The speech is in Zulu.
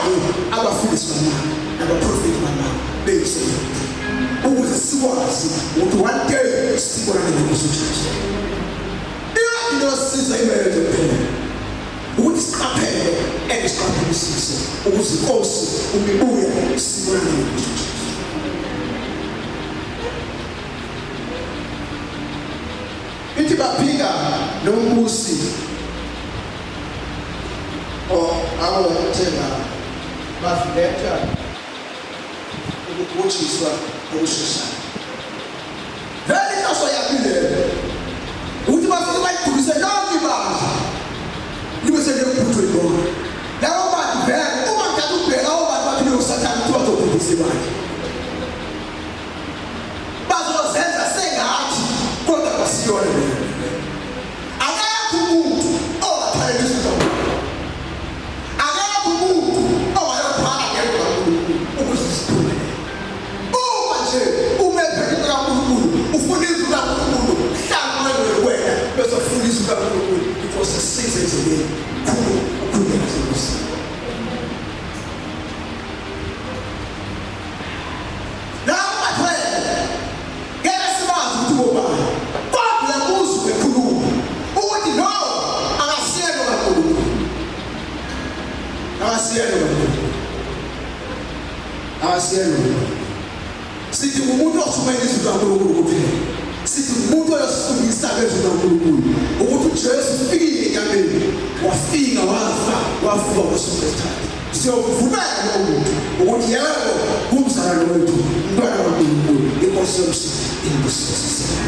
naye abafundisi banawo nabaprofeti banawo beyisebenza ukuze sikwazi ukuthi one day sibonane noNkosi uJesu. Into esisiza imelwe kuphela ukuthi siqaphele esiqaphelisise ukuze inkosi umibuya sibonane noNkosi uJesu. Ithi baphinga nombusi awothenga bafiletha ukubotshizwa okusheshayo. Vele inhloso yakile ukuthi bafike bayidukise lonke ibandla libe seliyokuphuthwa ibona. Labo bantu vele uma ngithatha ukubheka labo bantu baphile usathane ukuthi bazobhubhisa ibandla bazozenza sengathi kodwa basiyona leyo. Akekho umuntu ongathalelisa umuntu. Akekho umuntu ongayophala ngento kaNkulunkulu ukuze siphumelele. Uma nje umephelele kaNkulunkulu ufuna izwi kaNkulunkulu hlangane wena bese ufuna izwi kaNkulunkulu because sisize endleleni khulu ukukhuleka ngeNkosi. Sithi umuntu othumela izwi kaNkulunkulu kuphela. Sithi umuntu oyosifundisa ngezwi kaNkulunkulu ukuthi uJesu ufikile enyameni, wafika wafa, wavuka ngosuku lwesithathu. Siyovumela lo muntu ukuthi yebo kumzalwane wethu, umntwana kaNkulunkulu, inkosi yomsizi, inkosi yesizwe.